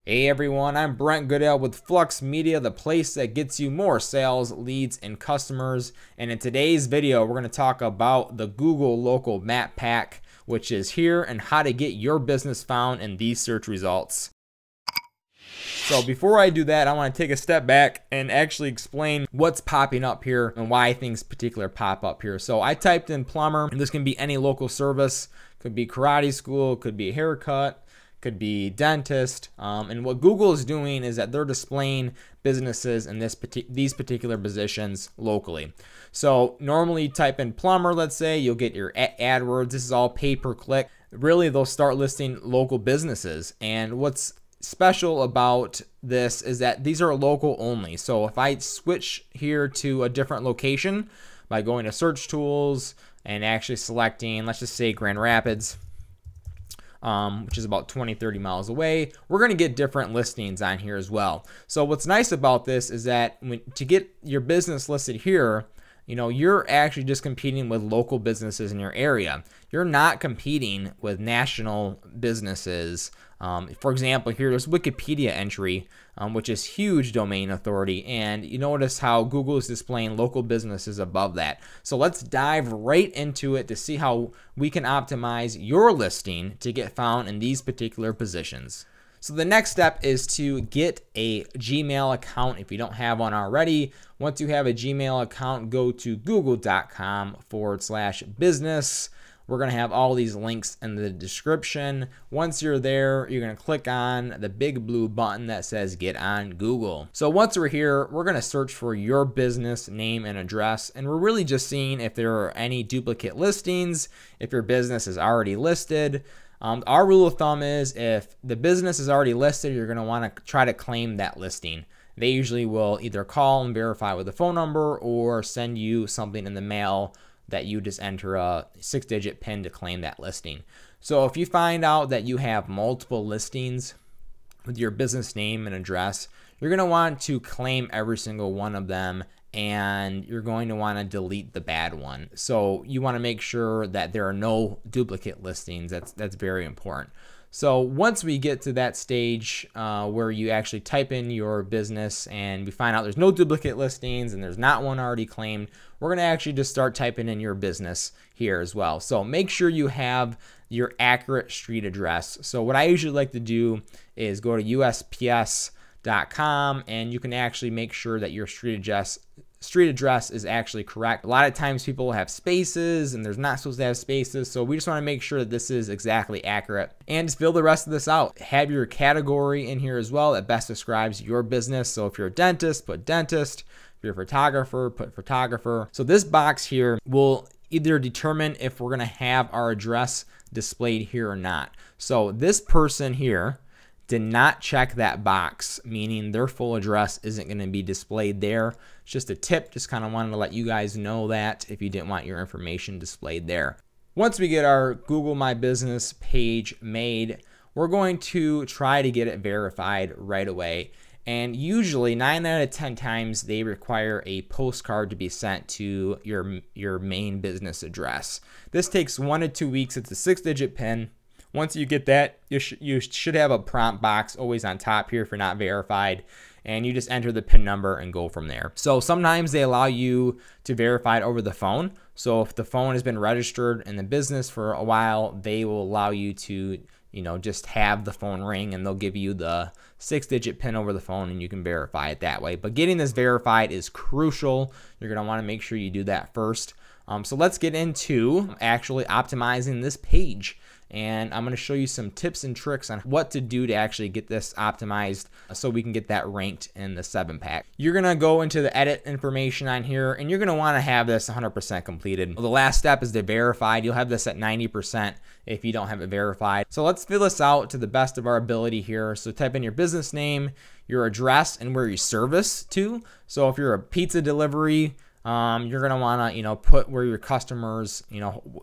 Hey everyone, I'm Brent Goodell with Fluxx Media, the place that gets you more sales, leads, and customers. And in today's video, we're going to talk about the Google Local Map Pack, which is here, and how to get your business found in these search results. So before I do that, I want to take a step back and actually explain what's popping up here and why things particular pop up here. So I typed in plumber, and this can be any local service, could be karate school, could be a haircut, could be dentist, and what Google is doing is that they're displaying businesses in these particular positions locally. So normally type in plumber, let's say, you'll get your AdWords. This is all pay per click. Really, they'll start listing local businesses, and what's special about this is that these are local only. So if I switch here to a different location by going to search tools and actually selecting, let's just say Grand Rapids, which is about 20-30 miles away, we're going to get different listings on here as well. So what's nice about this is that to get your business listed here, you're actually just competing with local businesses in your area. You're not competing with national businesses. For example, here there's Wikipedia entry, which is huge domain authority, and you notice how Google is displaying local businesses above that. So let's dive right into it to see how we can optimize your listing to get found in these particular positions. So the next step is to get a Gmail account if you don't have one already. Once you have a Gmail account, go to google.com/business. We're going to have all these links in the description. Once you're there, you're going to click on the big blue button that says Get on Google. So once we're here, we're going to search for your business name and address, and we're really just seeing if there are any duplicate listings, if your business is already listed. Our rule of thumb is if the business is already listed, you're going to want to try to claim that listing. They usually will either call and verify with a phone number or send you something in the mail that you just enter a 6-digit PIN to claim that listing. So if you find out that you have multiple listings with your business name and address, you're going to want to claim every single one of them, and you're going to want to delete the bad one. So you want to make sure that there are no duplicate listings. That's very important. So once we get to that stage where you actually type in your business and we find out there's no duplicate listings and there's not one already claimed, we're going to actually just start typing in your business here as well. So make sure you have your accurate street address. So what I usually like to do is go to USPS.com, and you can actually make sure that your street address is actually correct. A lot of times people have spaces and there's not supposed to have spaces, so we just want to make sure that this is exactly accurate. And just fill the rest of this out. Have your category in here as well that best describes your business. So if you're a dentist, put dentist. If you're a photographer, put photographer. So this box here will either determine if we're going to have our address displayed here or not. So this person here did not check that box, meaning their full address isn't going to be displayed there. It's just a tip, just kind of wanted to let you guys know that if you didn't want your information displayed there. Once we get our Google My Business page made, we're going to try to get it verified right away. And usually 9 out of 10 times they require a postcard to be sent to your main business address. This takes 1 to 2 weeks. It's a 6-digit PIN. Once you get that, you should have a prompt box always on top here for not verified, and you just enter the PIN number and go from there. So sometimes they allow you to verify it over the phone. So if the phone has been registered in the business for a while, they will allow you to just have the phone ring, and they'll give you the 6-digit PIN over the phone, and you can verify it that way. But getting this verified is crucial. You're going to want to make sure you do that first. So let's get into actually optimizing this page. And I'm going to show you some tips and tricks on what to do to actually get this optimized so we can get that ranked in the 7-pack. You're going to go into the edit information on here, and you're going to want to have this 100% completed. The last step is the verified. You'll have this at 90% if you don't have it verified. So let's fill this out to the best of our ability here. So type in your business name, your address, and where you service to. So if you're a pizza delivery, you're going to want to, put where your customers,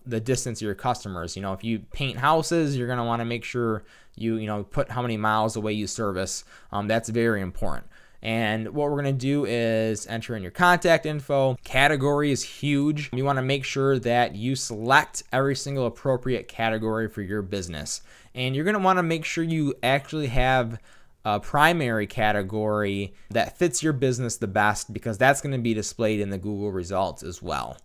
the distance of your customers. If you paint houses, you're going to want to make sure you, put how many miles away you service. That's very important. And what we're going to do is enter in your contact info. Category is huge. You want to make sure that you select every single appropriate category for your business. And you're going to want to make sure you actually have a primary category that fits your business the best, because that's going to be displayed in the Google results as well.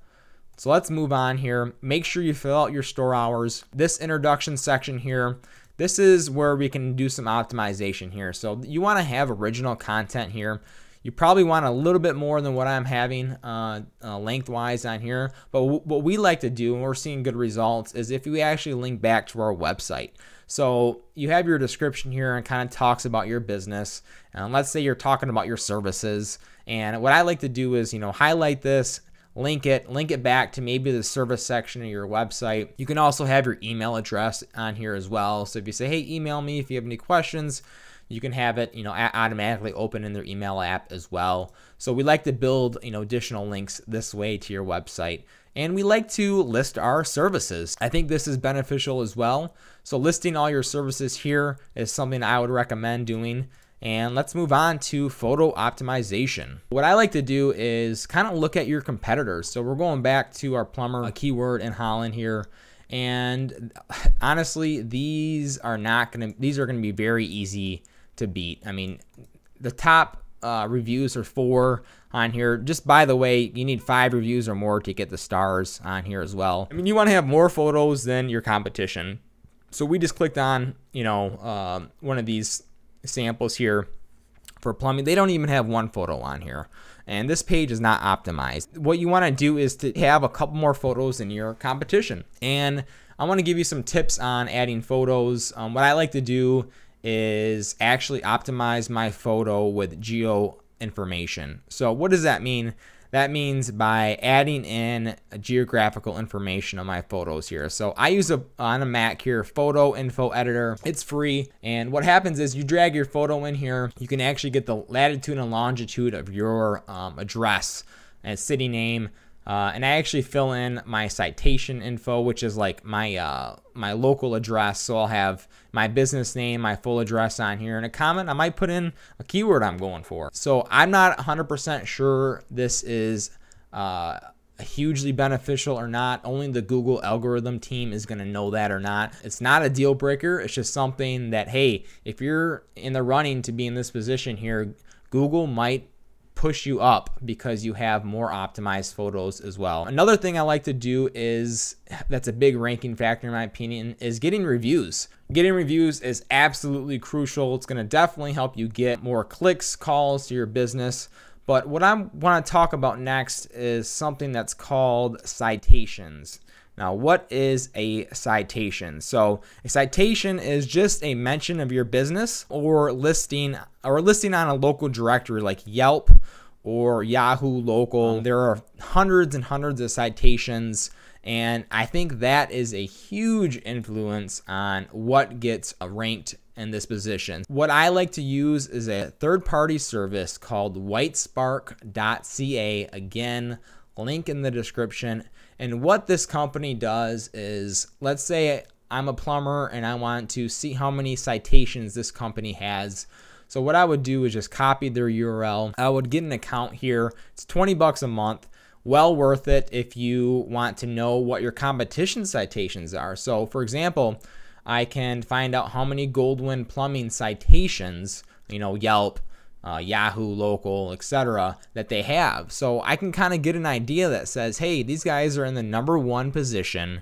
So let's move on here. Make sure you fill out your store hours. This introduction section here, this is where we can do some optimization here. So you want to have original content here. You probably want a little bit more than what I'm having lengthwise on here. But what we like to do, and we're seeing good results, is if we actually link back to our website. So you have your description here and kind of talks about your business. Let's say you're talking about your services. And what I like to do is, highlight this, link it back to maybe the service section of your website. You can also have your email address on here as well. So if you say, hey, email me if you have any questions, you can have it, automatically open in their email app as well. So we like to build, additional links this way to your website. And we like to list our services. I think this is beneficial as well. So listing all your services here is something I would recommend doing. And let's move on to photo optimization. What I like to do is kind of look at your competitors. So we're going back to our plumber keyword in Holland here. And honestly, these are going to be very easy to beat. I mean, the top reviews are 4 on here. Just by the way, you need 5 reviews or more to get the stars on here as well. I mean, you want to have more photos than your competition. So we just clicked on, one of these samples here for plumbing. They don't even have 1 photo on here. And this page is not optimized. What you want to do is to have a couple more photos than your competition. And I want to give you some tips on adding photos. What I like to do is actually optimize my photo with geo information. So what does that mean? That means by adding in a geographical information on my photos here. So I use on a Mac here, photo info editor. It's free. And what happens is you drag your photo in here. You can actually get the latitude and longitude of your address and city name. And I actually fill in my citation info, which is like my my local address. So I'll have my business name, my full address on here, and a comment. I might put in a keyword I'm going for. So I'm not 100% sure this is hugely beneficial or not. Only the Google algorithm team is going to know that or not. It's not a deal breaker. It's just something that, hey, if you're in the running to be in this position here, Google might push you up because you have more optimized photos as well. Another thing I like to do is, that's a big ranking factor in my opinion, is getting reviews. Getting reviews is absolutely crucial. It's going to definitely help you get more clicks, calls to your business. But what I want to talk about next is something that's called citations. Now, what is a citation? So a citation is just a mention of your business or listing on a local directory like Yelp or Yahoo Local. There are hundreds and hundreds of citations, and I think that is a huge influence on what gets ranked in this position. What I like to use is a third-party service called whitespark.ca. Again, link in the description. And what this company does is, let's say I'm a plumber and I want to see how many citations this company has. So what I would do is just copy their URL. I would get an account here. It's $20 a month. Well worth it if you want to know what your competition citations are. So for example, I can find out how many Goldwyn plumbing citations, Yelp, Yahoo Local, etc., that they have. So I can kind of get an idea that says, hey, these guys are in the #1 position,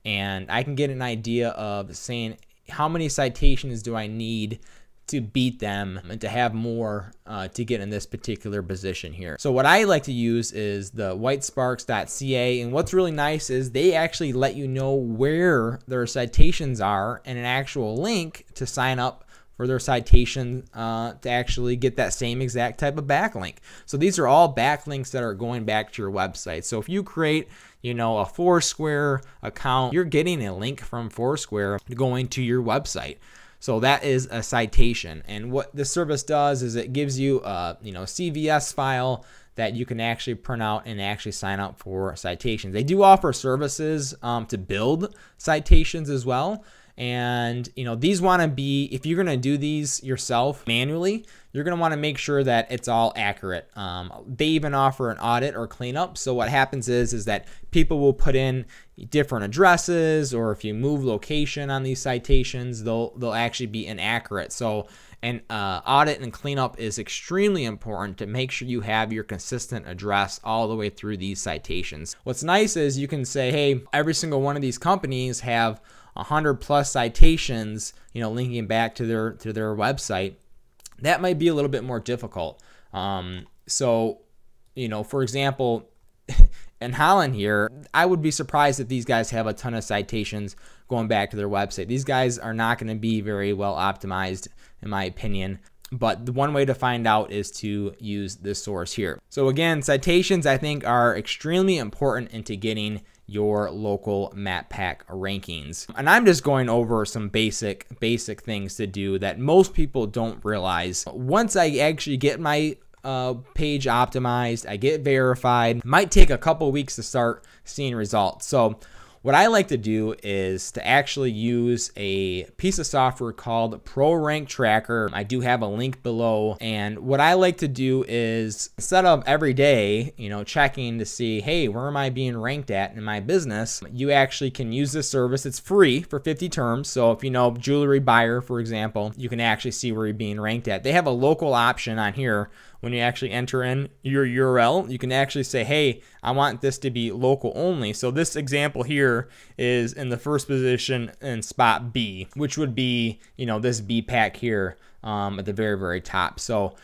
and I can get an idea of saying how many citations do I need to beat them and to have more to get in this particular position here. So what I like to use is the whitesparks.ca, and what's really nice is they actually let you know where their citations are and an actual link to sign up for their citation to actually get that same exact type of backlink. So these are all backlinks that are going back to your website. So if you create, a Foursquare account, you're getting a link from Foursquare going to your website. So that is a citation. And what this service does is it gives you a CVS file that you can actually print out and actually sign up for citations. They do offer services to build citations as well. And these want to be, if you're going to do these yourself manually, you're going to want to make sure that it's all accurate. They even offer an audit or cleanup. So what happens is that people will put in different addresses, or if you move location on these citations, they'll actually be inaccurate. So And audit and cleanup is extremely important to make sure you have your consistent address all the way through these citations. What's nice is you can say, hey, every single one of these companies have 100+ citations, linking back to their website. That might be a little bit more difficult. So, for example, in Holland here, I would be surprised if these guys have a ton of citations going back to their website. These guys are not going to be very well optimized, in my opinion. But the one way to find out is to use this source here. So again, citations I think are extremely important into getting your local map pack rankings. And I'm just going over some basic things to do that most people don't realize. Once I actually get my page optimized, I get verified, it might take a couple weeks to start seeing results. So what I like to do is to actually use a piece of software called Pro Rank Tracker. I do have a link below. And what I like to do is instead of every day, checking to see, hey, where am I being ranked at in my business? You actually can use this service. It's free for 50 terms. So if you know jewelry buyer, for example, you can actually see where you're being ranked at. They have a local option on here. When you actually enter in your URL, you can actually say, hey, I want this to be local only. So this example here is in the first position in spot B, which would be, this B pack here at the very, very top. So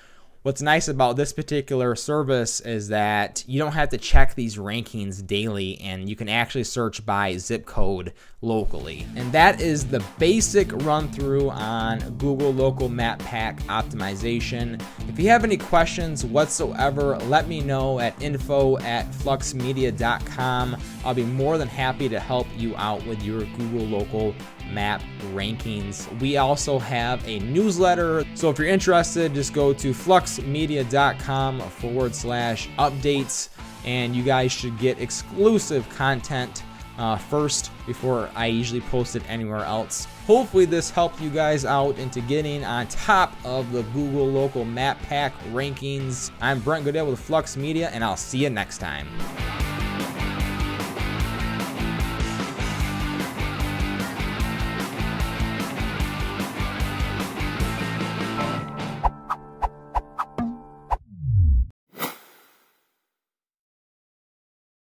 what's nice about this particular service is that you don't have to check these rankings daily, and you can actually search by zip code locally. And that is the basic run through on Google Local Map Pack optimization. If you have any questions whatsoever, let me know at info@fluxmedia.com. I'll be more than happy to help you out with your Google Local Map rankings. We also have a newsletter. So if you're interested, just go to fluxmedia.com/updates, and you guys should get exclusive content first before I usually post it anywhere else. Hopefully this helped you guys out into getting on top of the Google Local Map Pack rankings. I'm Brent Goodell with Fluxx Media, and I'll see you next time.